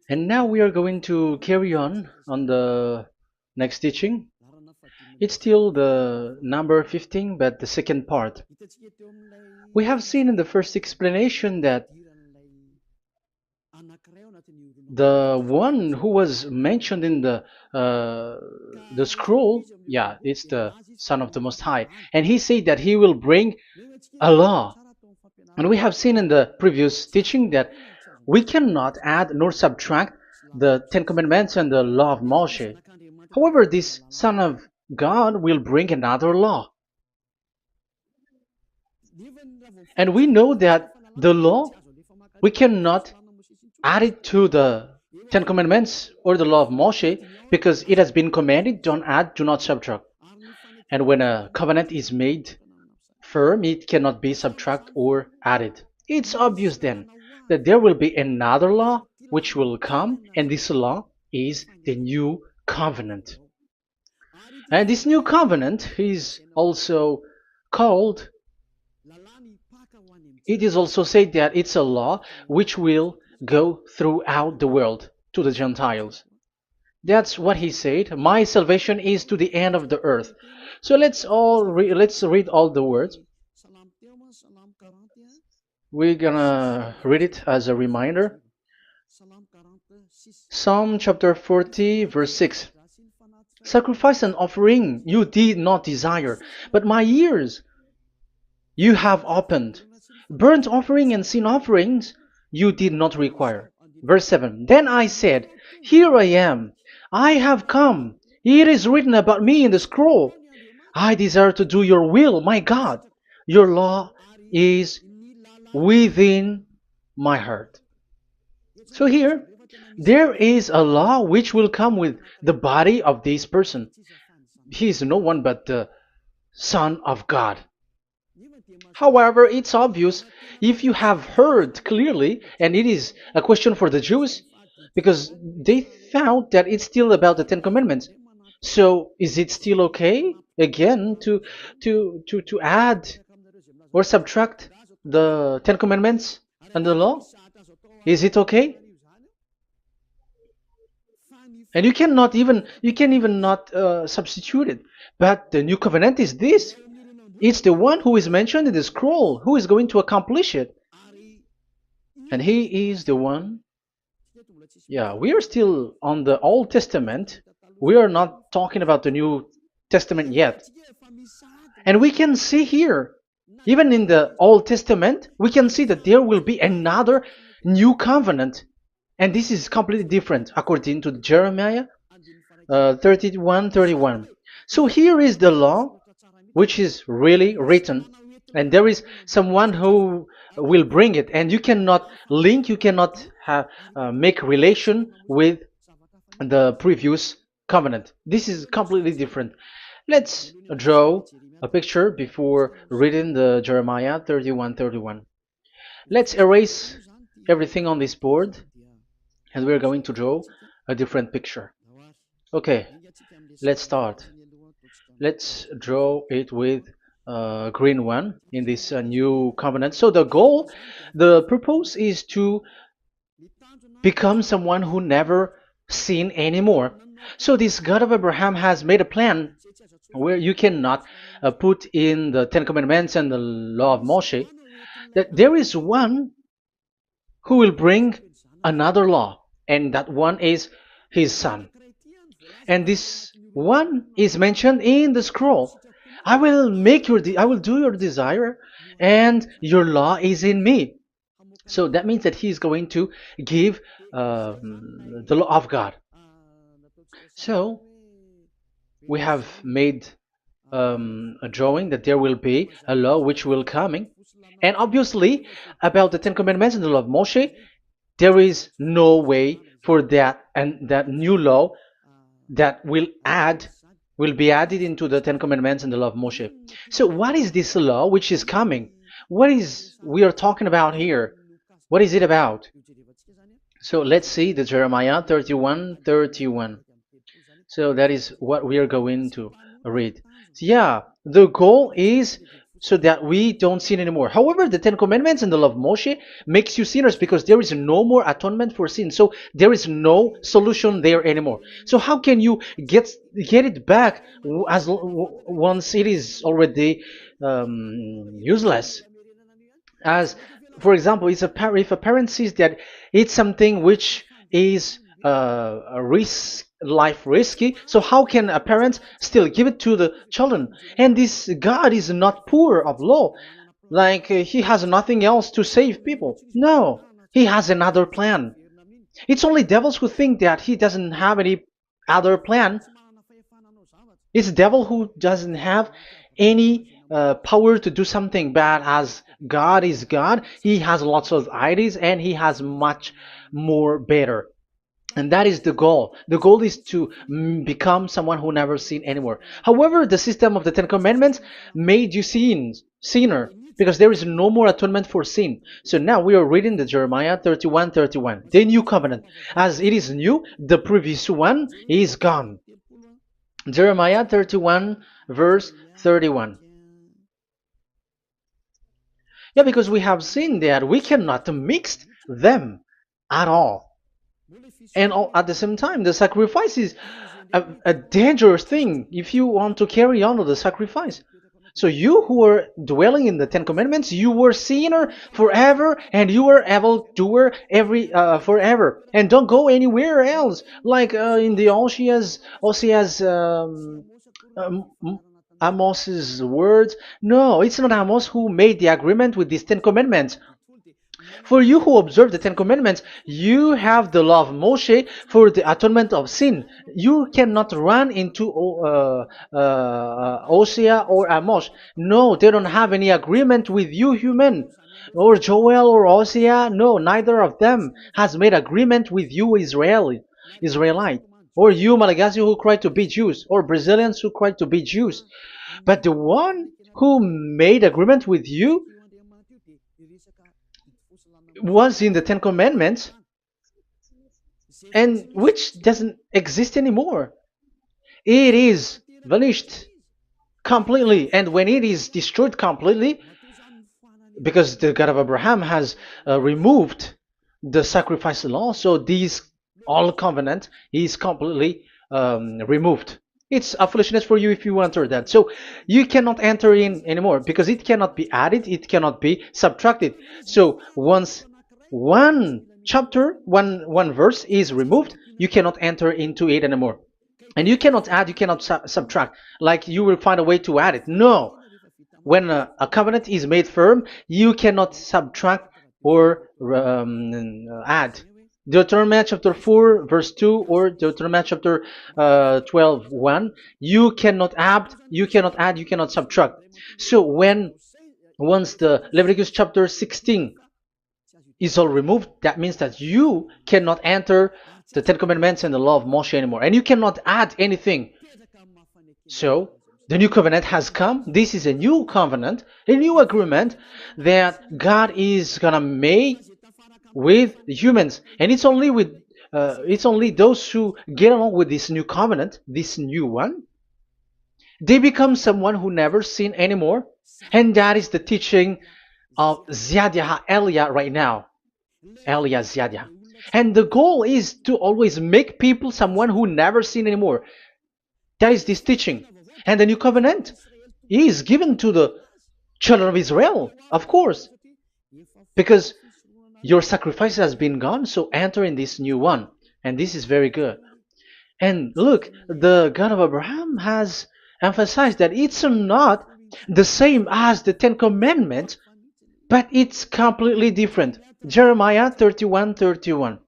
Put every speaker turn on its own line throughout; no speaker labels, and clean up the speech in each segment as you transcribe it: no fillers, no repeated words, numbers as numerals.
And now we are going to carry on the next teaching. It's still the number 15, but the second part. We have seen in the first explanation that the one who was mentioned in the scroll, yeah, it's the Son of the Most High, and he said that he will bring a law. And we have seen in the previous teaching that we cannot add nor subtract the Ten Commandments and the law of Moshe. However, this Son of God will bring another law. And we know that the law, we cannot add it to the Ten Commandments or the law of Moshe because it has been commanded, don't add, do not subtract. And when a covenant is made firm, it cannot be subtracted or added. It's obvious then that there will be another law which will come, and this law is the new covenant. And this new covenant is also called, it is also said that it's a law which will go throughout the world to the Gentiles. That's what he said. My salvation is to the end of the earth. So let's read all the words. We're gonna read it as a reminder. Psalm chapter 40, verse 6. Sacrifice and offering you did not desire, but my ears you have opened. Burnt offering and sin offerings you did not require. Verse 7. Then I said, here I am. I have come. It is written about me in the scroll. I desire to do your will, my God. Your law is within my heart. So here, there is a law which will come with the body of this person. He is no one but the Son of God. However, it's obvious if you have heard clearly, and it is a question for the Jews, because they found that it's still about the Ten Commandments. So is it still okay again to add or subtract the Ten Commandments and the law? Is it okay? And you can even not substitute it. But the new covenant is this. It's the one who is mentioned in the scroll who is going to accomplish it. And he is the one. Yeah, we are still on the Old Testament. We are not talking about the New Testament yet. And we can see here, even in the Old Testament, we can see that there will be another new covenant. And this is completely different according to Jeremiah 31:31. So here is the law which is really written, and there is someone who will bring it, and you cannot link, you cannot make relation with the previous covenant. This is completely different. Let's draw a picture before reading the Jeremiah 31:31. Let's erase everything on this board, and we're going to draw a different picture. Okay, let's start. Let's draw it with a green one in this new covenant. So the purpose is to become someone who never sin anymore. So this God of Abraham has made a plan where you cannot put in the Ten Commandments and the law of Moshe, that there is one who will bring another law, and that one is his son. And this one is mentioned in the scroll. I will do your desire, and your law is in me. So that means that he is going to give the law of God. So we have made a drawing that there will be a law which will coming, and obviously about the Ten Commandments and the law of Moshe, there is no way for that and that new law that will be added into the Ten Commandments and the law of Moshe. So what is this law which is coming? What is we are talking about here? What is it about? So let's see the Jeremiah 31:31. So that is what we are going to read. So yeah, the goal is so that we don't sin anymore. However, the Ten Commandments and the law of Moshe makes you sinners because there is no more atonement for sin. So there is no solution there anymore. So how can you get it back once it is already useless? As for example, if a parent sees that it's something which is a risk life risky, so how can a parent still give it to the children? And this God is not poor of law, like he has nothing else to save people. No, he has another plan. It's only devils who think that he doesn't have any other plan. It's the devil who doesn't have any power to do something bad. As God is God, he has lots of ideas and he has much more better. And that is the goal. The goal is to become someone who never sin anymore. However, the system of the Ten Commandments made you sinner, because there is no more atonement for sin. So now we are reading the Jeremiah 31:31, the new covenant. As it is new, the previous one is gone. Jeremiah 31 verse 31. Yeah, because we have seen that we cannot mix them at all. And at the same time, the sacrifice is a dangerous thing if you want to carry on with the sacrifice. So you who are dwelling in the Ten Commandments, you were sinner forever, and you were evil doer forever, and don't go anywhere else. Like in the Osea's Amos's words. No, it's not Amos who made the agreement with these Ten Commandments. For you who observe the Ten Commandments, you have the law of Moshe for the atonement of sin. You cannot run into Osea or Amos. No, they don't have any agreement with you, human. Or Joel or Osea. No, neither of them has made agreement with you, Israelite. Or you, Malagasy, who cry to be Jews. Or Brazilians who cry to be Jews. But the one who made agreement with you was in the Ten Commandments, and which doesn't exist anymore. It is vanished completely, and when it is destroyed completely, because the God of Abraham has removed the sacrifice law, so this all covenant is completely removed. It's a foolishness for you if you enter that. So you cannot enter in anymore because it cannot be added, it cannot be subtracted. So once one chapter, one verse is removed, you cannot enter into it anymore. And you cannot add, you cannot subtract. Like you will find a way to add it. No. When a covenant is made firm, you cannot subtract or add. Deuteronomy chapter 4 verse 2 or Deuteronomy chapter 12 1, you cannot add, you cannot subtract. So once the Leviticus chapter 16 is all removed, that means that you cannot enter the Ten Commandments and the law of Moshe anymore, and you cannot add anything. So the new covenant has come. This is a new covenant, a new agreement that God is gonna make with humans, and it's only those who get along with this new covenant, this new one, they become someone who never sin anymore. And that is the teaching of Ziadia Elia right now, Elia Ziadia. And the goal is to always make people someone who never sin anymore. That is this teaching. And the new covenant is given to the children of Israel, of course, because your sacrifice has been gone, so enter in this new one. And this is very good. And look, the God of Abraham has emphasized that it's not the same as the Ten Commandments, but it's completely different. Jeremiah 31:31.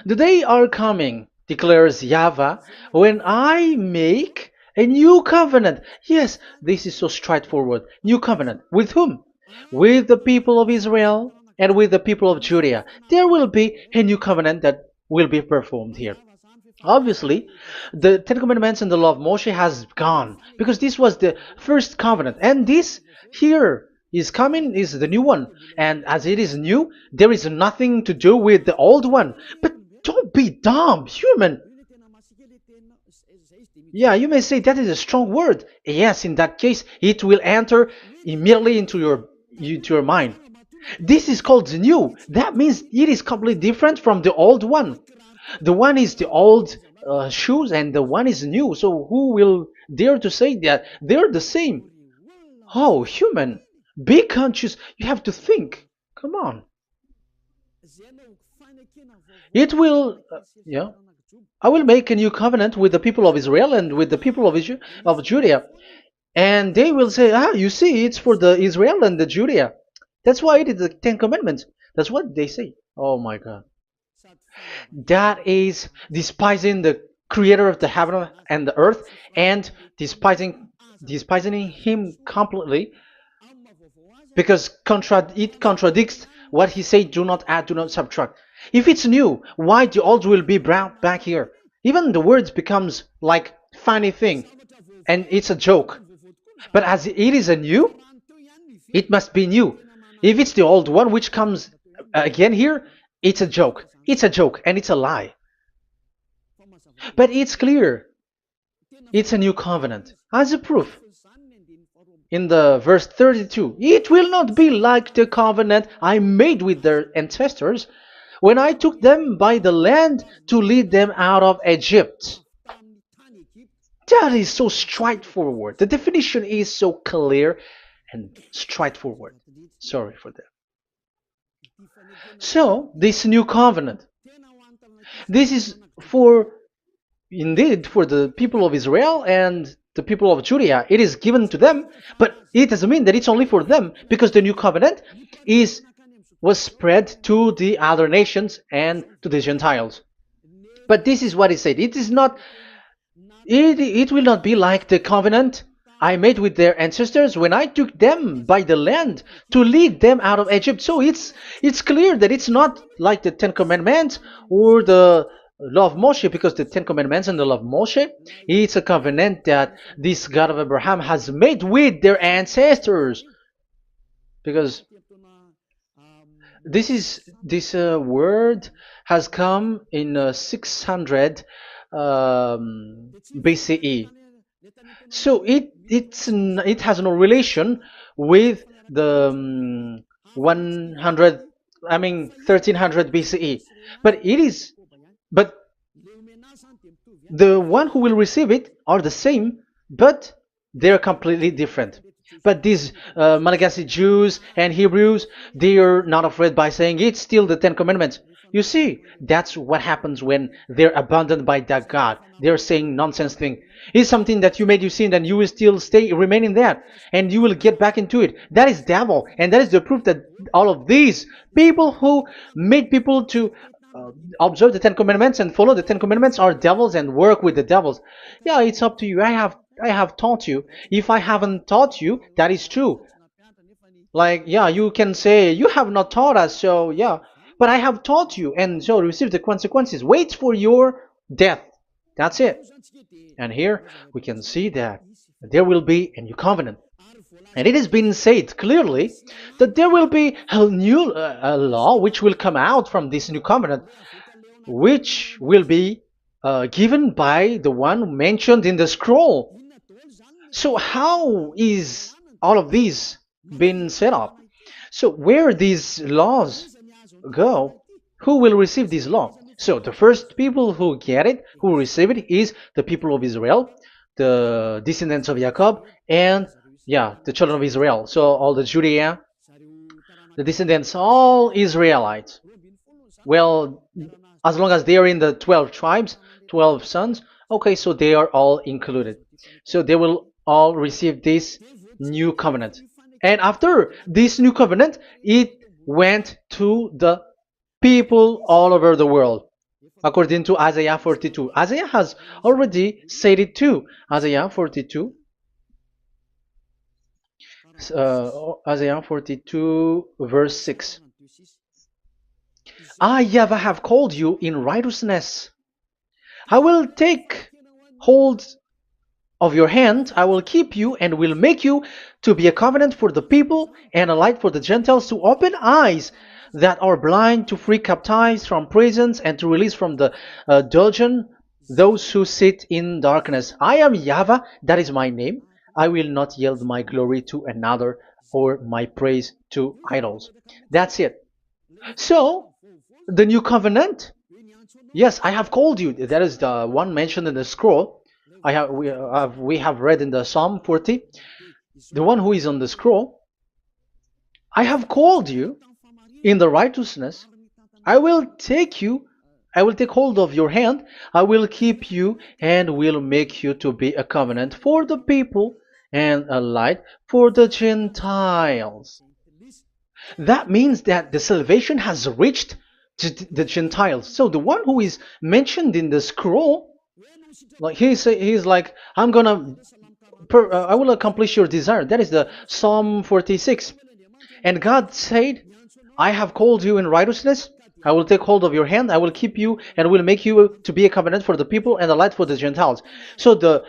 The day are coming, declares YAHVAH, when I make a new covenant. Yes, this is so straightforward. New covenant. With whom? With the people of Israel and with the people of Judea. There will be a new covenant that will be performed here. Obviously, the Ten Commandments and the law of Moshe has gone because this was the first covenant, and this here is coming is the new one. And as it is new, there is nothing to do with the old one. But don't be dumb, human. Yeah, you may say that is a strong word. Yes, in that case, it will enter immediately into your mind. This is called the new. That means it is completely different from the old one. The one is the old shoes and the one is new. So who will dare to say that they're the same? Oh, human, be conscious. You have to think. Come on. It will, yeah. I will make a new covenant with the people of Israel and with the people of Judea. And they will say, ah, you see, it's for the Israel and the Judea. That's why it is the Ten Commandments. That's what they say. Oh my God. That is despising the creator of the heaven and the earth and despising him completely because it contradicts what he said, do not add, do not subtract. If it's new, why the old will be brought back here? Even the words becomes like funny thing and it's a joke. But as it is a new, it must be new. If it's the old one which comes again here, it's a joke. It's a joke and it's a lie. But it's clear. It's a new covenant. As a proof, in the verse 32, it will not be like the covenant I made with their ancestors when I took them by the land to lead them out of Egypt. That is so straightforward. The definition is so clear and straightforward. Sorry for that. So, this new covenant, this is indeed for the people of Israel and the people of Judea. It is given to them, but it doesn't mean that it's only for them, because the new covenant was spread to the other nations and to the Gentiles. But this is what it said. It will not be like the covenant I made with their ancestors when I took them by the land to lead them out of Egypt. So it's clear that it's not like the Ten Commandments or the law of Moshe, because the Ten Commandments and the law of Moshe, it's a covenant that this God of Abraham has made with their ancestors. Because this word has come in 600 BCE. So it has no relation with the 1300 BCE. But the one who will receive it are the same, but they're completely different. But these Malagasy Jews and Hebrews, they are not afraid by saying it's still the Ten Commandments. You see, that's what happens when they're abandoned by that God. They're saying nonsense thing. It's something that you made you sin, and you will still remain in that, and you will get back into it. That is devil, and that is the proof that all of these people who made people to observe the Ten Commandments and follow the Ten Commandments are devils and work with the devils. Yeah, it's up to you. I have taught you. If I haven't taught you, that is true. Like, yeah, you can say you have not taught us, so yeah. But I have taught you, and so receive the consequences. Wait for your death. That's it. And here we can see that there will be a new covenant. And it has been said clearly that there will be a new law which will come out from this new covenant, which will be given by the one mentioned in the scroll. So how is all of these been set up? So where these laws go, who will receive this law? So the first people who get it, who receive it, is the people of Israel, the descendants of Jacob, and the children of Israel. So all the Judea, the descendants, all Israelites. Well, as long as they are in the 12 tribes, 12 sons, okay, so they are all included. So they will all receive this new covenant. And after this new covenant, it went to the people all over the world, according to Isaiah 42. Isaiah has already said it too. Isaiah 42. Isaiah 42 verse 6. I, YAHVAH, have called you in righteousness. I will take hold of your hand, I will keep you and will make you to be a covenant for the people and a light for the Gentiles, to open eyes that are blind, to free captives from prisons, and to release from the dungeon those who sit in darkness. I am YAHVAH, that is my name. I will not yield my glory to another or my praise to idols. That's it. So, the new covenant, yes, I have called you. That is the one mentioned in the scroll. We have read in the Psalm 40, the one who is on the scroll. I have called you in the righteousness. I will take you, I will take hold of your hand, I will keep you, and will make you to be a covenant for the people and a light for the Gentiles. That means that the salvation has reached to the Gentiles. So the one who is mentioned in the scroll, like he's like, I'm gonna, I will accomplish your desire. That is the Psalm 46. And God said, I have called you in righteousness. I will take hold of your hand. I will keep you and will make you to be a covenant for the people and a light for the Gentiles. So the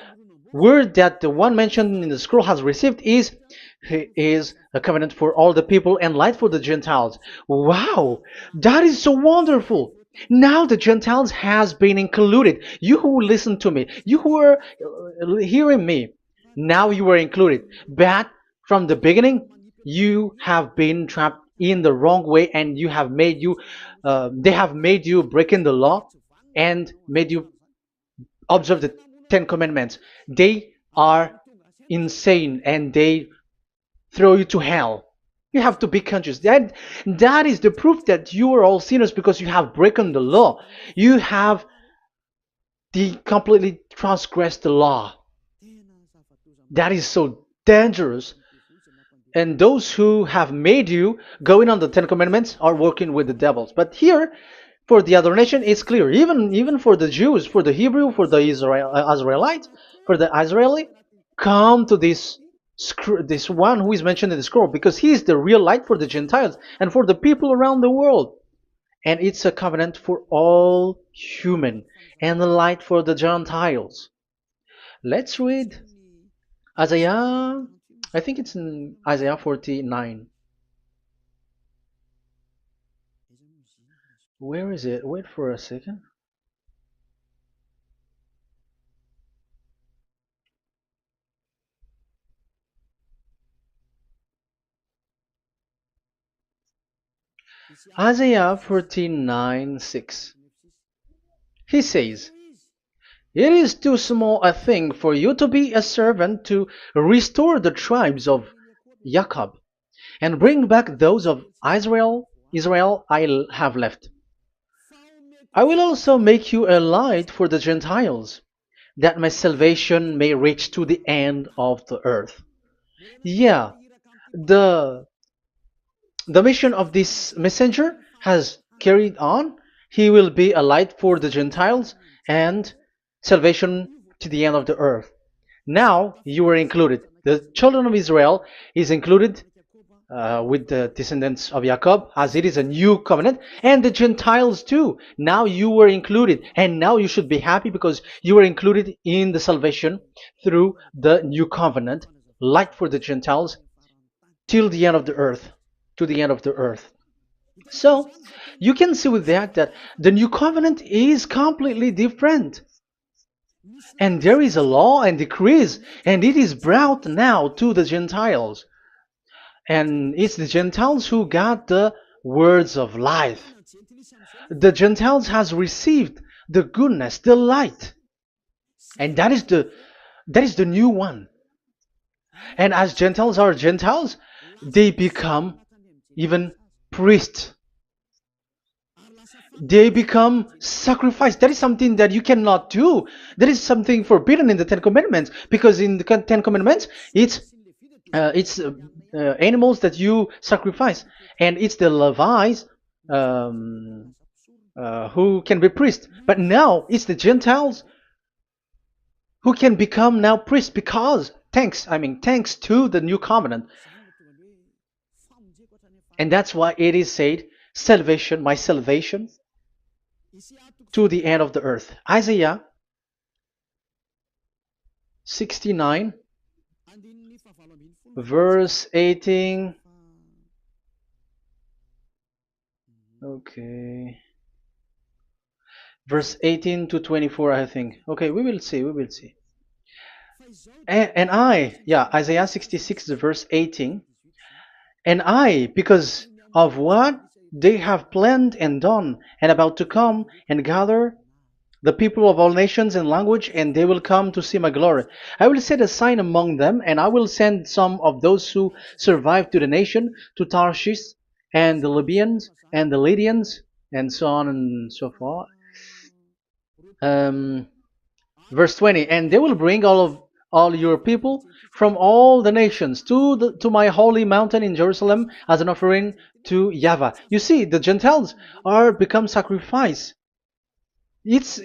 word that the one mentioned in the scroll has received is he is a covenant for all the people and light for the Gentiles. Wow, that is so wonderful. Now the Gentiles has been included. You who listen to me, you who are hearing me, now you are included. But from the beginning, you have been trapped in the wrong way, and you have made you, they have made you breaking the law and made you observe the Ten Commandments. They are insane and they throw you to hell. You have to be conscious. That is the proof that you are all sinners because you have broken the law. You have completely transgressed the law. That is so dangerous. And those who have made you going on the Ten Commandments are working with the devils. But here, for the other nation, it's clear. Even for the Jews, for the Hebrew, for the Israelite, for the Israeli, come to this one who is mentioned in the scroll, because he is the real light for the Gentiles and for the people around the world. And it's a covenant for all human and the light for the Gentiles. Let's read Isaiah. I think it's in Isaiah 49. Where is it? Wait for a second. Isaiah 49:6. He says, it is too small a thing for you to be a servant to restore the tribes of Jacob and bring back those of Israel I have left. I will also make you a light for the Gentiles, that my salvation may reach to the end of the earth. Yeah, the the mission of this messenger has carried on. He will be a light for the Gentiles and salvation to the end of the earth. Now you are included. The children of Israel is included with the descendants of Jacob, as it is a new covenant, and the Gentiles too. Now you were included, and now you should be happy because you were included in the salvation through the new covenant, light for the Gentiles, till the end of the earth, to the end of the earth. So you can see with that the new covenant is completely different. And there is a law and decrees, and it is brought now to the Gentiles. And it's the Gentiles who got the words of life. The Gentiles has received the goodness, the light. And that is the new one. And as Gentiles are Gentiles, they become even priests. They become sacrificed. That is something that you cannot do. That is something forbidden in the Ten Commandments, because in the Ten Commandments, it's animals that you sacrifice, and it's the Levites um, who can be priests. But now it's the Gentiles who can become now priests, because thanks to the new covenant. And that's why it is said, salvation, my salvation to the end of the earth. Isaiah 69 verse 18. Okay. verse 18 to 24, I think. Okay, we will see, we will see. Yeah, Isaiah 66, verse 18. And I, because of what they have planned and done, and about to come and gather the people of all nations and language, and they will come to see my glory. I will set a sign among them, and I will send some of those who survive to the nation, to Tarshish, and the Libyans, and the Lydians, and so on and so forth. Um, Verse 20, and they will bring all your people from all the nations to my holy mountain in Jerusalem as an offering to YAHVAH. You see, the Gentiles are become sacrifice. It's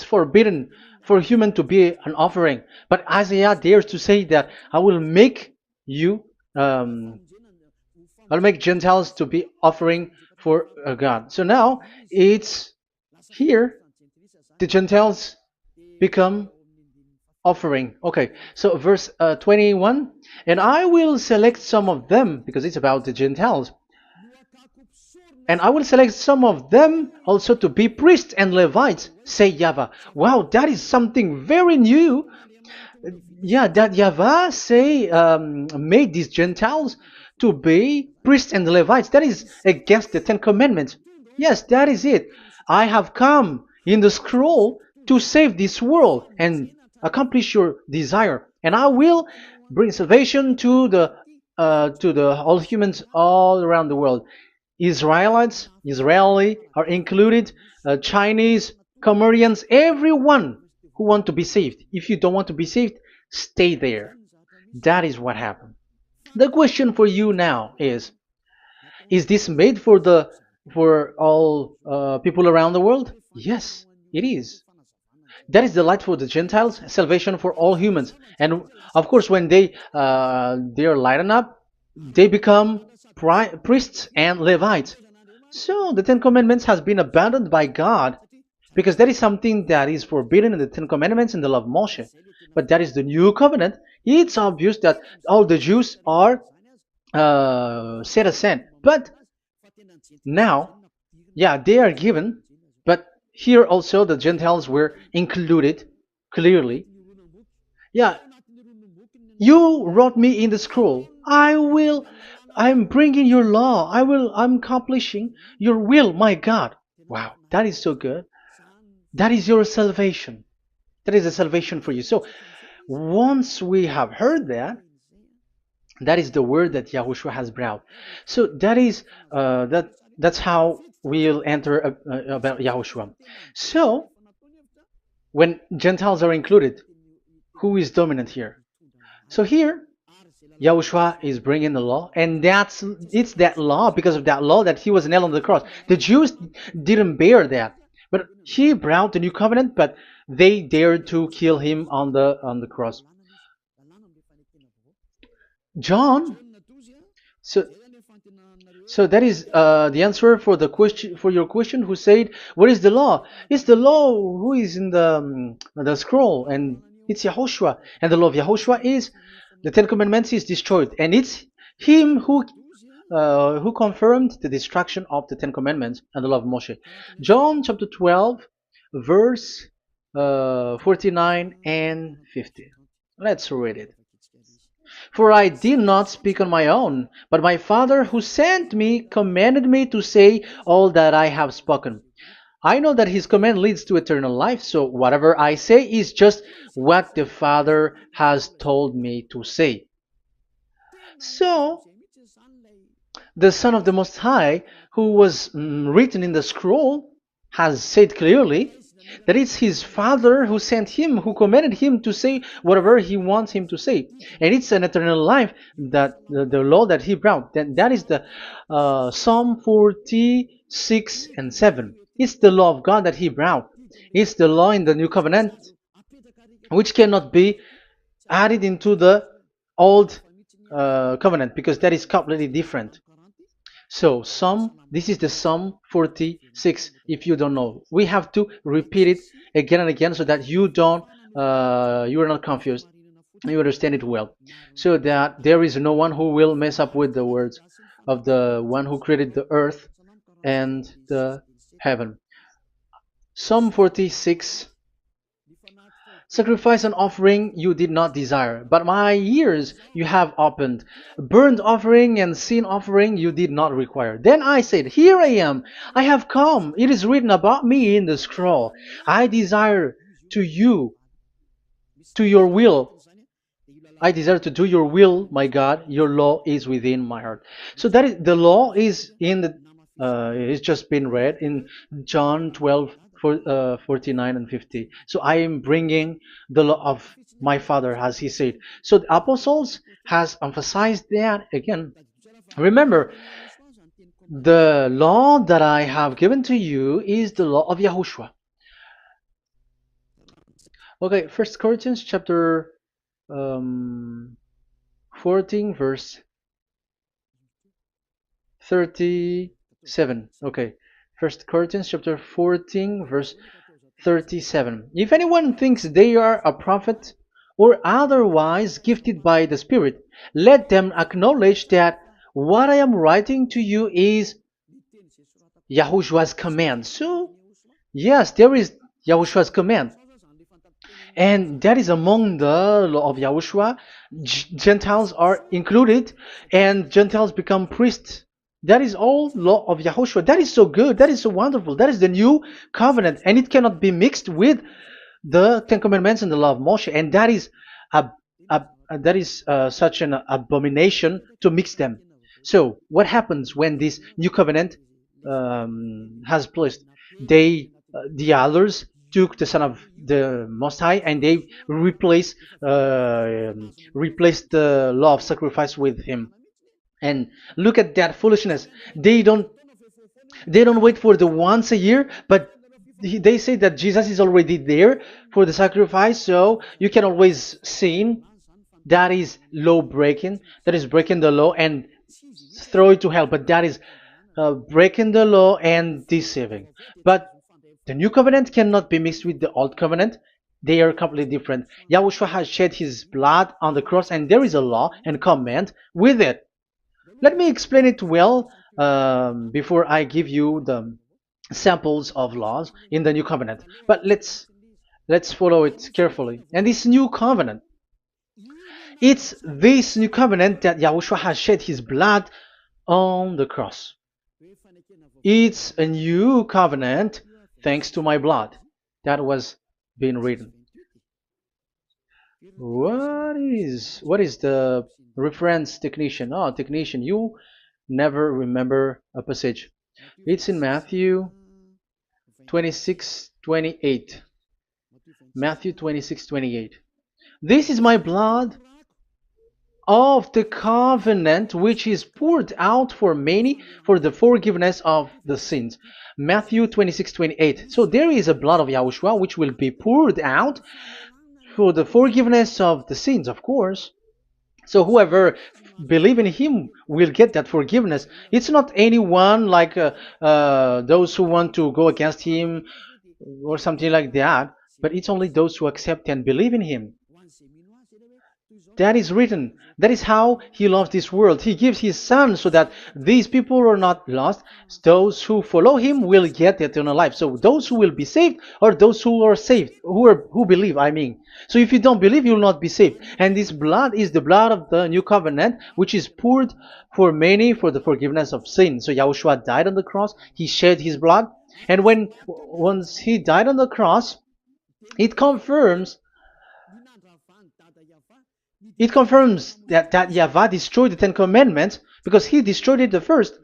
forbidden for human to be an offering, but Isaiah dares to say that I will make you I'll make Gentiles to be offering for God. So now it's here the Gentiles become offering. Okay, so verse 21, and I will select some of them, because it's about the Gentiles, and I will select some of them also to be priests and Levites, say YAHVAH. Wow, that is something very new. Yeah, that YAHVAH say made these Gentiles to be priests and Levites. That is against the Ten Commandments. Yes, that is it. I have come in the scroll to save this world and accomplish your desire, and I will bring salvation to the all humans all around the world. Israeli are included, Chinese, Comorians, everyone who want to be saved. If you don't want to be saved, stay there. That is what happened. The question for you now is this made for all people around the world? Yes, it is. That is the light for the Gentiles, salvation for all humans. And of course, when they are lightened up, they become priests and Levites. So the Ten Commandments has been abandoned by God, because that is something that is forbidden in the Ten Commandments and the law of Moshe. But that is the new covenant. It's obvious that all the Jews are set aside. But now, yeah, they are given, but here also the Gentiles were included clearly. Yeah, you wrote me in the scroll. I'm bringing your law. I'm accomplishing your will, my God. Wow, that is so good. That is your salvation. That is a salvation for you. So once we have heard that, that is the word that Yahushua has brought. So that's how we'll enter about Yahushua. So when Gentiles are included, who is dominant here? So here, Yahushua is bringing the law, and it's that law, because of that law, that he was nailed on the cross. The Jews didn't bear that, but he brought the new covenant, but they dared to kill him on the cross. John, so so that is the answer for your question. Who said, "What is the law?" It's the law who is in the scroll, and it's Yahushua. And the law of Yahushua is the Ten Commandments is destroyed, and it's him who confirmed the destruction of the Ten Commandments and the law of Moshe. John chapter 12, verse 49 and 50. Let's read it. For I did not speak on my own, but my Father who sent me commanded me to say all that I have spoken. I know that his command leads to eternal life, so whatever I say is just what the Father has told me to say. So, the Son of the Most High, who was written in the scroll, has said clearly that it's his Father who sent him, who commanded him to say whatever he wants him to say. And it's an eternal life, that the law that he brought. That is the Psalm 46 and 7. It's the law of God that he brought. It's the law in the new covenant, which cannot be added into the old covenant, because that is completely different. So this is the Psalm 46. If you don't know, we have to repeat it again and again, so that you are not confused. You understand it well, so that there is no one who will mess up with the words of the one who created the earth and the heaven. Psalm 46. Sacrifice and offering you did not desire, but my ears you have opened. Burnt offering and sin offering you did not require. Then I said, here I am, I have come. It is written about me in the scroll. I desire to you, to your will. I desire to do your will, my God. Your law is within my heart. So that is the law is in the. It's just been read in John 12, 49 and 50. So I am bringing the law of my Father, as he said. So the apostles has emphasized that again. Remember, the law that I have given to you is the law of Yahushua. Okay, First Corinthians chapter 14 verse 37. Okay, First Corinthians chapter 14 verse 37. If anyone thinks they are a prophet or otherwise gifted by the Spirit, let them acknowledge that what I am writing to you is Yahushua's command. So yes, there is Yahushua's command, and that is among the law of Yahushua. Gentiles are included, and Gentiles become priests. That is all law of Yahushua. That is so good. That is so wonderful. That is the new covenant, and it cannot be mixed with the Ten Commandments and the law of Moshe. And that is such an abomination to mix them. So what happens when this new covenant has placed? The others took the Son of the Most High and they replaced the law of sacrifice with him. And look at that foolishness. They don't wait for the once a year, but they say that Jesus is already there for the sacrifice, so you can always sin. That is law breaking. That is breaking the law and throw it to hell. But that is breaking the law and deceiving. But the new covenant cannot be mixed with the old covenant. They are completely different. Yahushua has shed his blood on the cross, and there is a law and command with it. Let me explain it well before I give you the samples of laws in the new covenant. But let's follow it carefully. And this new covenant, it's this new covenant that Yahushua has shed his blood on the cross. It's a new covenant thanks to my blood. That was being written. What is the reference technician? Oh, technician, you never remember a passage. It's in Matthew 26:28. Matthew 26:28. This is my blood of the covenant which is poured out for many for the forgiveness of the sins. Matthew 26:28. So there is a blood of Yahushua which will be poured out for the forgiveness of the sins, of course. So whoever believe in him will get that forgiveness. It's not anyone like those who want to go against him or something like that, but it's only those who accept and believe in him. That is written. That is how he loves this world. He gives his son so that these people are not lost. Those who follow him will get eternal life. So those who will be saved are those who are saved, who believe, I mean. So if you don't believe, you will not be saved. And this blood is the blood of the new covenant, which is poured for many for the forgiveness of sin. So Yahushua died on the cross. He shed his blood. And once he died on the cross, it confirms that YAHVAH destroyed the Ten Commandments because he destroyed it the first.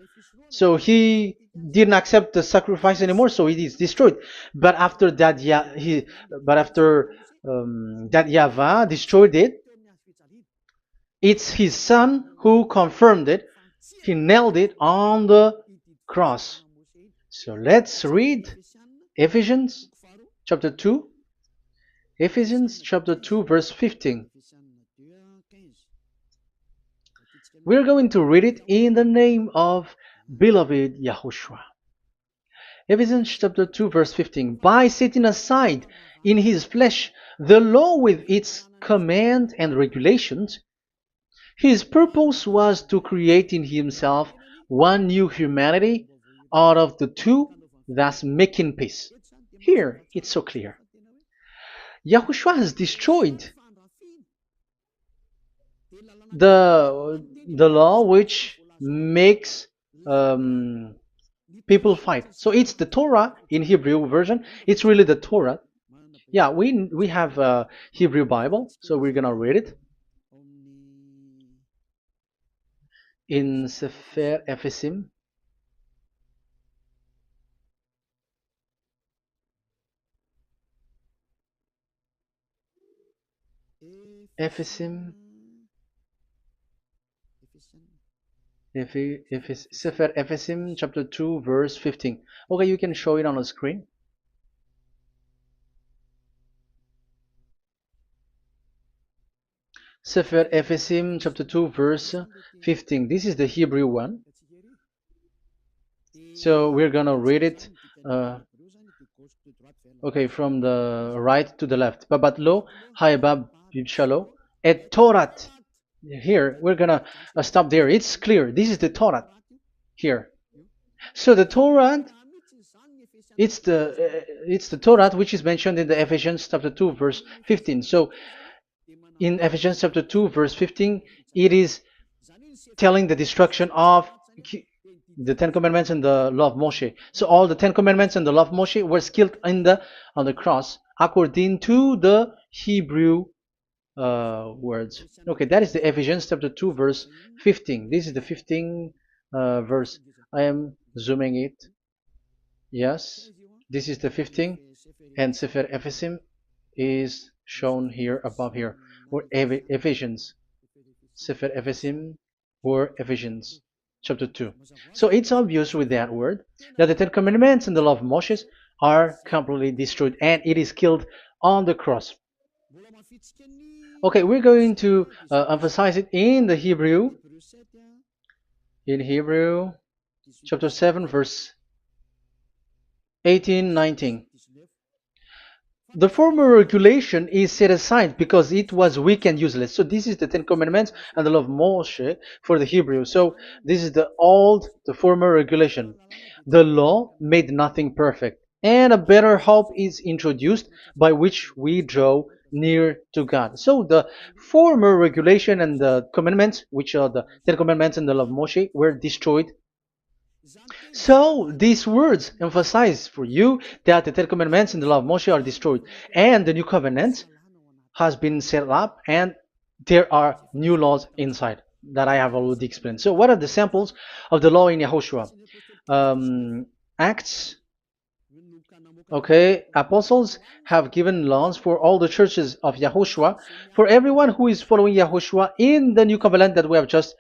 So he didn't accept the sacrifice anymore, so it is destroyed. But after that, that YAHVAH destroyed it, it's his son who confirmed it. He nailed it on the cross. So let's read Ephesians chapter 2. Ephesians chapter 2 verse 15. We're going to read it in the name of beloved Yahushua. Ephesians chapter 2 verse 15. By setting aside in his flesh the law with its command and regulations, his purpose was to create in himself one new humanity out of the two, thus making peace. Here, it's so clear. Yahushua has destroyed the law which makes people fight. So it's the Torah in Hebrew version. It's really the Torah. Yeah, we have a Hebrew Bible, so we're gonna read it in Sefer Ephesim. Ephesim. Sefer Ephesim chapter 2 verse 15. Okay, you can show it on the screen. Sefer Ephesim chapter 2 verse 15. This is the Hebrew one. So we're gonna read it okay, from the right to the left. Babat lo haibab shalo et Torat. Here we're gonna stop there. It's clear. This is the Torah here. So the Torah, it's the Torah which is mentioned in the Ephesians chapter 2 verse 15. So in Ephesians chapter 2 verse 15, it is telling the destruction of the Ten Commandments and the law of Moshe. So all the Ten Commandments and the law of Moshe were killed on the cross according to the Hebrew words. Okay, that is the Ephesians chapter 2 verse 15. This is the 15 verse. I am zooming it. Yes, this is the 15, and Sefer Ephesim is shown here above here, or Ephesians. Sefer Ephesim or Ephesians chapter 2. So it's obvious with that word that the Ten Commandments and the law of Moses are completely destroyed, and it is killed on the cross. Okay, we're going to emphasize it in the Hebrew. In Hebrew chapter 7 verse 18, 19. The former regulation is set aside because it was weak and useless. So this is the Ten Commandments and the law of Moshe for the Hebrew. So this is the former regulation. The law made nothing perfect, and a better hope is introduced by which we draw near to God. So the former regulation and the commandments, which are the Ten Commandments and the law of Moshe, were destroyed. So these words emphasize for you that the Ten Commandments and the law of Moshe are destroyed, and the new covenant has been set up, and there are new laws inside that I have already explained. So what are the samples of the law in Yahushua? Acts. Okay, apostles have given laws for all the churches of Yahushua, for everyone who is following Yahushua in the new covenant that we have just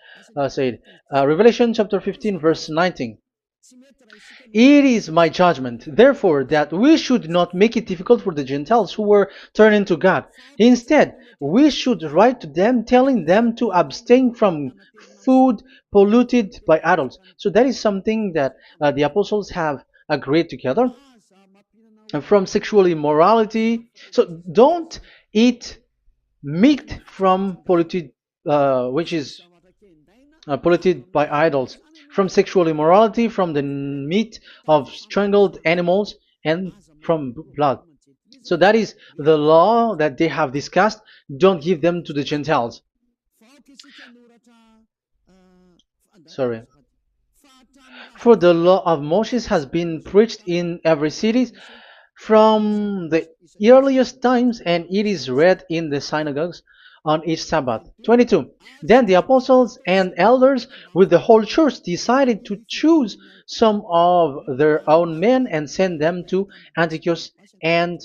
said. Revelation chapter 15 verse 19. It is my judgment, therefore, that we should not make it difficult for the Gentiles who were turning to God. Instead, we should write to them telling them to abstain from food polluted by idols. So that is something that the apostles have agreed together. And from sexual immorality. So don't eat meat from polluted, which is polluted by idols, from sexual immorality, from the meat of strangled animals, and from blood. So that is the law that they have discussed. Don't give them to the Gentiles. Sorry. For the law of Moses has been preached in every city from the earliest times, and it is read in the synagogues on each Sabbath. 22. Then the apostles and elders with the whole church decided to choose some of their own men and send them to Antioch and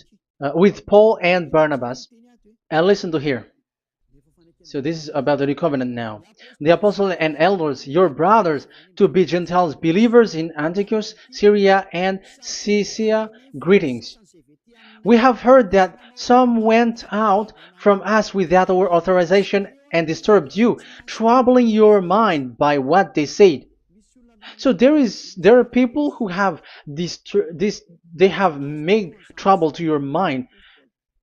with Paul and Barnabas. And listen to here. So this is about the new covenant now. The apostles and elders, your brothers, to be Gentiles believers in Antioch, Syria, and Cilicia, greetings. We have heard that some went out from us without our authorization and disturbed you, troubling your mind by what they said. So there are people who have they have made trouble to your mind.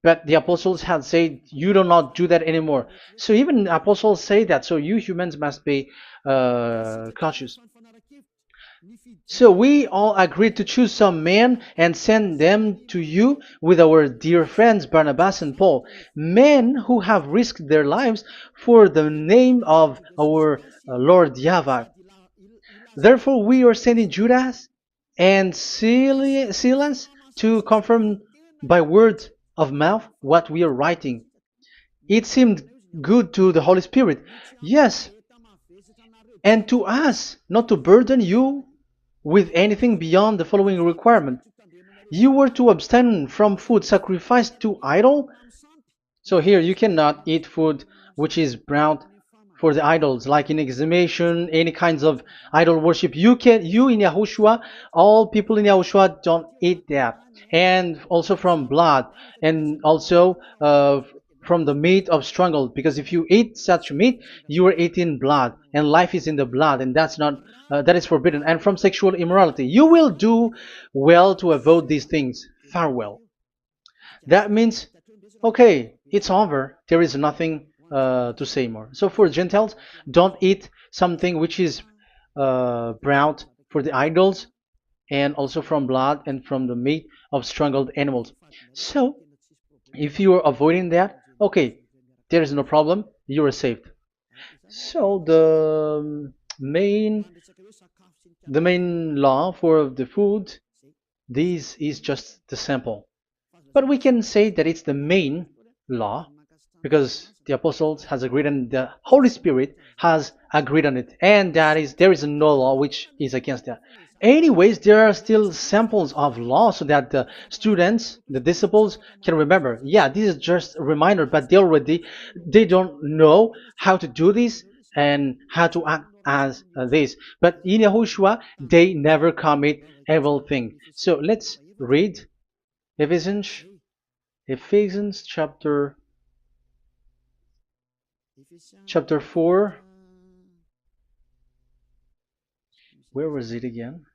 But the apostles had said, you do not do that anymore. So even apostles say that. So you humans must be cautious. So we all agreed to choose some men and send them to you with our dear friends Barnabas and Paul, men who have risked their lives for the name of our Lord YAHVAH. Therefore, we are sending Judas and Silas to confirm by word of mouth what we are writing. It seemed good to the Holy Spirit, yes, and to us, not to burden you with anything beyond the following requirement. You were to abstain from food sacrificed to idol. So here you cannot eat food which is brought for the idols, like in exhumation, any kinds of idol worship. You in Yahushua, all people in Yahushua don't eat that, and also from blood, and also from the meat of strangled. Because if you eat such meat, you are eating blood, and life is in the blood, and that's not that is forbidden. And from sexual immorality, you will do well to avoid these things. Farewell. That means, okay, it's over. There is nothing to say more. So for Gentiles, don't eat something which is brought for the idols, and also from blood and from the meat of strangled animals. So if you are avoiding that, okay, there is no problem. You are saved. So the main law for the food, this is just the sample. But we can say that it's the main law because the apostles has agreed and the Holy Spirit has agreed on it, and that is there is no law which is against that. Anyways, there are still samples of law so that the students, the disciples, can remember. Yeah, this is just a reminder, but they don't know how to do this and how to act as this. But in Yahushua, they never commit evil thing. So let's read Ephesians Ephesians chapter 4. Where was it again?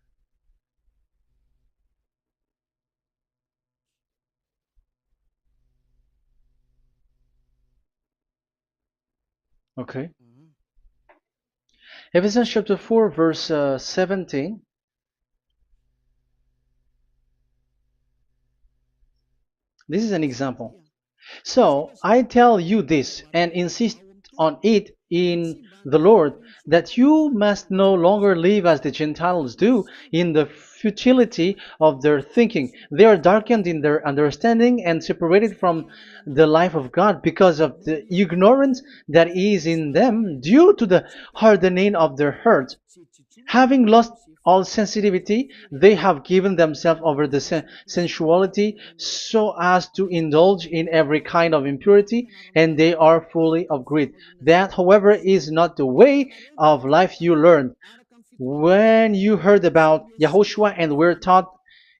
Okay. Ephesians chapter 4 verse 17. This is an example. So I tell you this and insist on it in the Lord, that you must no longer live as the Gentiles do in the futility of their thinking. They are darkened in their understanding and separated from the life of God because of the ignorance that is in them due to the hardening of their hearts. Having lost all sensitivity, they have given themselves over to sensuality so as to indulge in every kind of impurity, and they are fully of greed. That, however, is not the way of life you learned when you heard about Yahushua and were taught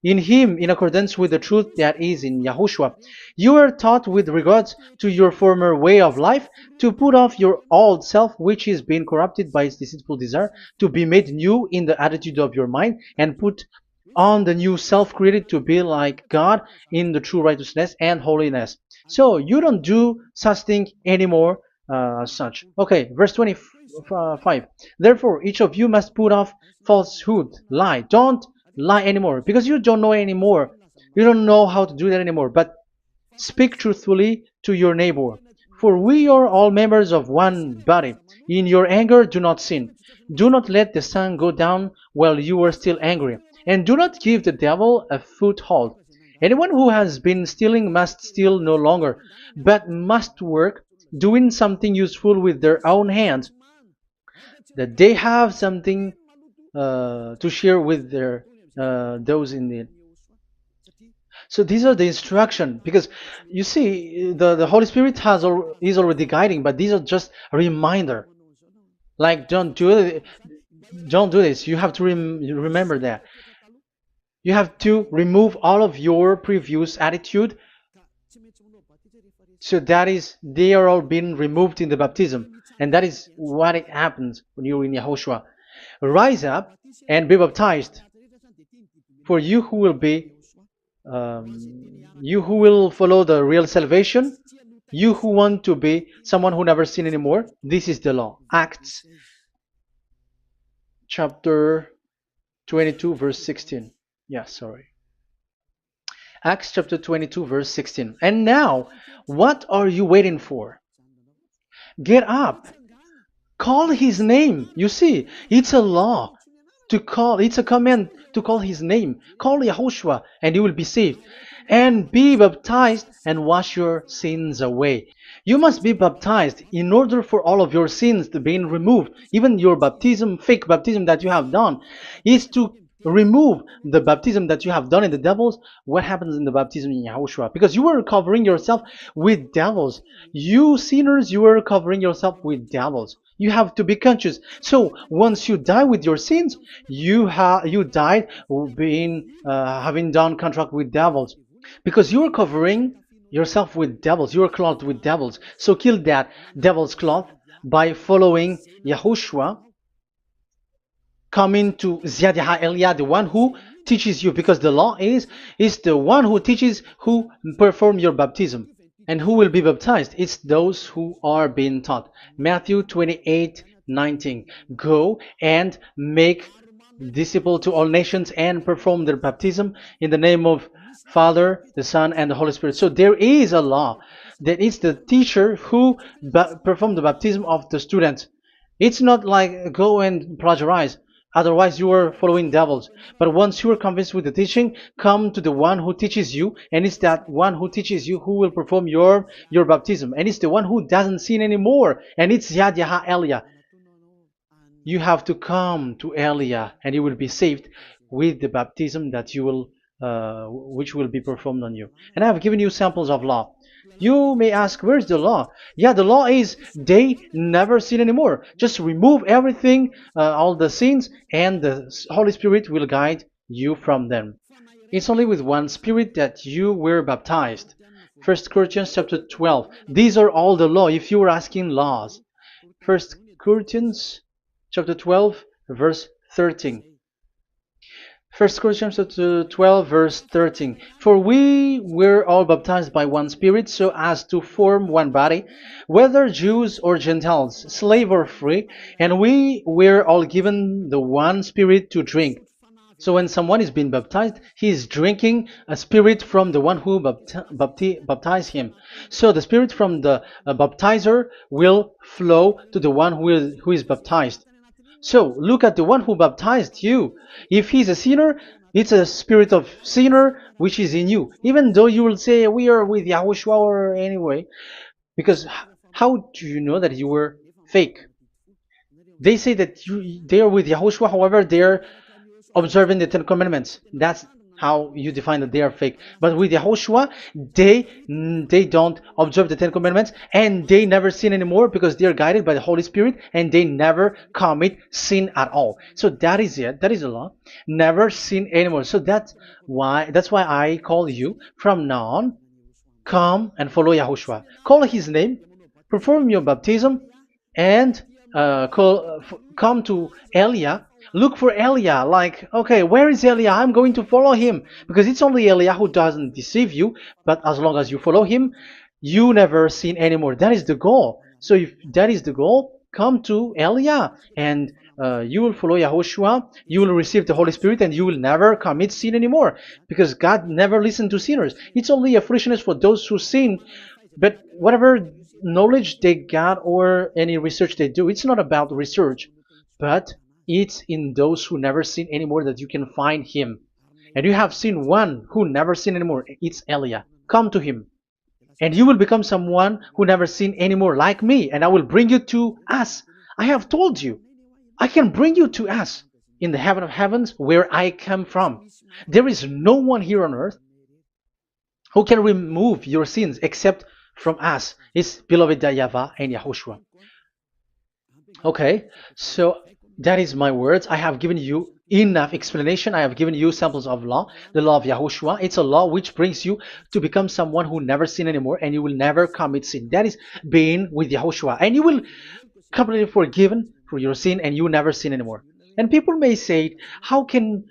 in him in accordance with the truth that is in Yahushua. You are taught with regards to your former way of life to put off your old self, which is being corrupted by its deceitful desire, to be made new in the attitude of your mind, and put on the new self created to be like God in the true righteousness and holiness. So you don't do such thing anymore. Such. Okay, verse 25. Therefore, each of you must put off falsehood, lie. Don't lie anymore because you don't know anymore. You don't know how to do that anymore. But speak truthfully to your neighbor. For we are all members of one body. In your anger, do not sin. Do not let the sun go down while you are still angry. And do not give the devil a foothold. Anyone who has been stealing must steal no longer, but must work, doing something useful with their own hands, that they have something to share with their those in need. So these are the instruction because you see the Holy Spirit is already guiding, but these are just a reminder. Like don't do this. You have to remember that. You have to remove all of your previous attitude. So that is they are all being removed in the baptism, and that is what it happens when you're in Yahushua. Rise up and be baptized, for you who will follow the real salvation, you who want to be someone who never sin anymore. This is the law. Acts chapter 22 verse 16. Yeah, sorry. Acts chapter 22 verse 16. And now, what are you waiting for? Get up. Call his name. You see, it's a law to call, it's a command to call his name. Call Yahushua and you will be saved. And be baptized and wash your sins away. You must be baptized in order for all of your sins to be removed. Even your baptism, fake baptism that you have done, is to remove the baptism that you have done in the devils. What happens in the baptism in Yahushua? Because you were covering yourself with devils. You sinners, you were covering yourself with devils. You have to be conscious. So once you die with your sins, you died being having done contract with devils, because you are covering yourself with devils. You are clothed with devils. So kill that devil's cloth by following Yahushua, coming to Ziad Elia, the one who teaches you, because the law is the one who teaches who perform your baptism. And who will be baptized? It's those who are being taught. Matthew 28:19. Go and make disciple to all nations and perform their baptism in the name of Father, the Son, and the Holy Spirit. So there is a law that it's the teacher who perform the baptism of the student. It's not like go and plagiarize. Otherwise, you are following devils. But once you are convinced with the teaching, come to the one who teaches you, and it's that one who teaches you who will perform your baptism. And it's the one who doesn't sin anymore. And it's Yad Yaha Elia. You have to come to Elia, and you will be saved with the baptism that you will, which will be performed on you. And I have given you samples of law. You may ask, where's the law? Yeah, the law is they never sin anymore. Just remove everything, all the sins, and the Holy Spirit will guide you from them. It's only with one Spirit that you were baptized. 1 Corinthians chapter 12. These are all the law, if you were asking laws. 1 Corinthians chapter 12, verse 13. 1 Corinthians chapter 12, verse 13. For we were all baptized by one Spirit, so as to form one body, whether Jews or Gentiles, slave or free, and we were all given the one Spirit to drink. So when someone is being baptized, he is drinking a spirit from the one who baptized him. So the spirit from the baptizer will flow to the one who is baptized. So look at the one who baptized you. If he's a sinner, it's a spirit of sinner which is in you. Even though you will say we are with YAHOSHUAH or anyway, because how do you know that you were fake? They say that they are with YAHOSHUAH, however, they are observing the Ten Commandments. That's how you define that they are fake. But with YAHOSHUAH, they don't observe the Ten Commandments, and they never sin anymore because they are guided by the Holy Spirit, and they never commit sin at all. So that is it. That is the law. Never sin anymore. So that's why I call you from now on. Come and follow YAHOSHUAH. Call his name, perform your baptism, and come to Elia. Look for Elia, like, okay, where is Elia? I'm going to follow him, because it's only Elia who doesn't deceive you. But as long as you follow him, you never sin anymore. That is the goal. So if that is the goal, come to Elia, and you will follow YAHOSHUAH. You will receive the Holy Spirit, and you will never commit sin anymore, because God never listens to sinners. It's only a foolishness for those who sin. But whatever knowledge they got or any research they do, it's not about research, but it's in those who never sin anymore that you can find him. And you have seen one who never sin anymore. It's Elia. Come to him, and you will become someone who never sin anymore, like me, and I will bring you to us. I have told you, I can bring you to us in the heaven of heavens, where I come from. There is no one here on earth who can remove your sins except from us. It's beloved YAHVAH and YAHOSHUAH. Okay, so that is my words. I have given you enough explanation. I have given you samples of law, the law of YAHOSHUAH. It's a law which brings you to become someone who never sin anymore, and you will never commit sin. That is being with YAHOSHUAH, and you will completely forgiven for your sin, and you never sin anymore. And people may say, how can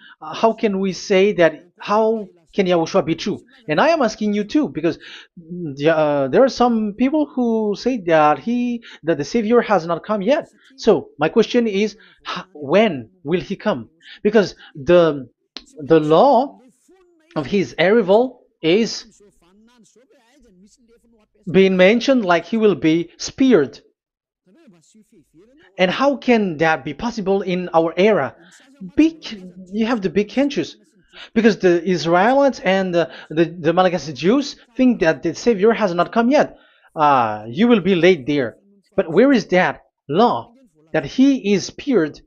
we say that? How can Yahushua be true? And I am asking you too, because there are some people who say that the Savior has not come yet. So my question is, when will he come? Because the law of his arrival is being mentioned like he will be speared. And how can that be possible in our era? You have to be conscious. Because the Israelites and the Malagasy Jews think that the Savior has not come yet. You will be late there. But where is that law? That he is speared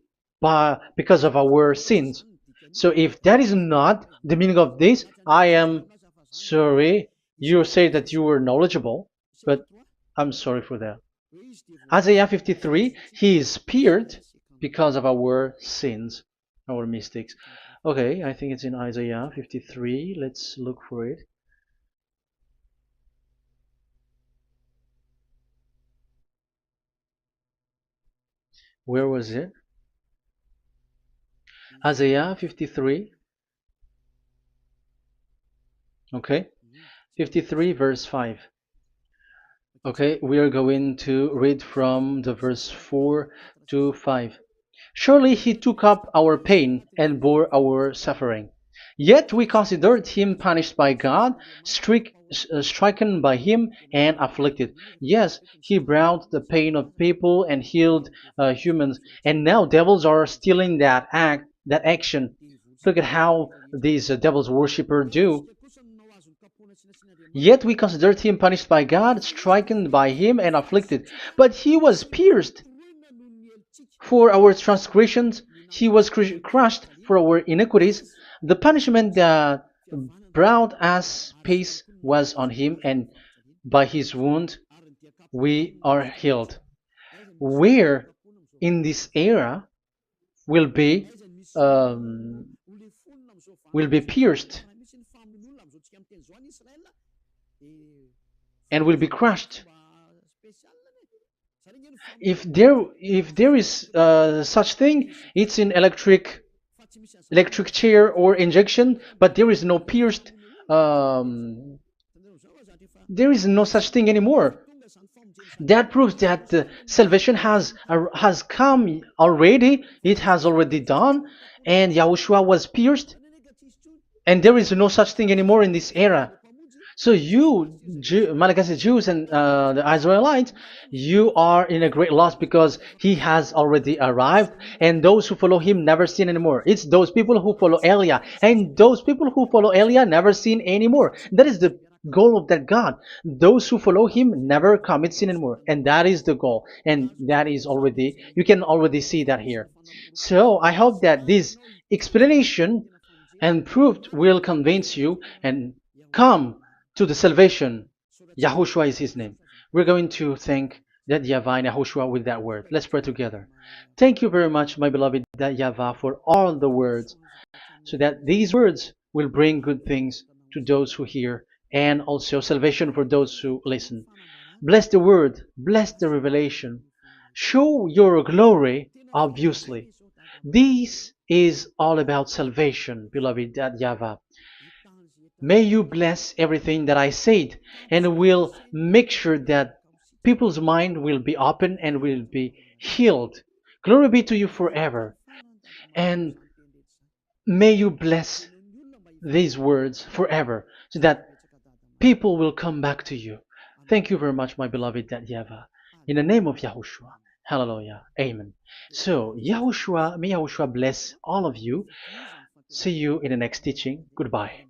because of our sins. So if that is not the meaning of this, I am sorry. You say that you were knowledgeable, but I'm sorry for that. Isaiah 53, he is speared because of our sins, our mistakes. Okay, I think it's in Isaiah 53. Let's look for it. Where was it? Isaiah 53. Okay, 53 verse 5. Okay, we are going to read from the verse 4 to 5. Surely he took up our pain and bore our suffering. Yet we considered him punished by God, stricken by him, and afflicted. Yes, he brought the pain of people and healed humans. And now devils are stealing that action. Look at how these devils worshippers do. Yet we considered him punished by God, stricken by him, and afflicted. But he was pierced for our transgressions, he was crushed for our iniquities. The punishment that brought us peace was on him, and by his wound we are healed. Where in this era will be pierced and will be crushed? If there is such thing, it's in electric chair or injection, but there is no pierced. There is no such thing anymore. That proves that salvation has come already. It has already done, and Yahushua was pierced, and there is no such thing anymore in this era. So you, Malagasy Jews and the Israelites, you are in a great loss because he has already arrived, and those who follow him never sin anymore. It's those people who follow Elia, and those people who follow Elia never sin anymore. That is the goal of that God. Those who follow him never commit sin anymore, and that is the goal. And that is already, you can already see that here. So I hope that this explanation and proof will convince you and come to the salvation. Yahushua is his name. We're going to thank that YAHVAH and Yahushua with that word. Let's pray together. Thank you very much, my beloved that YAHVAH, for all the words, so that these words will bring good things to those who hear, and also salvation for those who listen. Bless the word, bless the revelation. Show your glory, obviously. This is all about salvation, beloved that YAHVAH. May you bless everything that I said, and will make sure that people's mind will be open and will be healed. Glory be to you forever. And may you bless these words forever, so that people will come back to you. Thank you very much, my beloved that YAHVAH. In the name of Yahushua. Hallelujah. Amen. So, Yahushua, may Yahushua bless all of you. See you in the next teaching. Goodbye.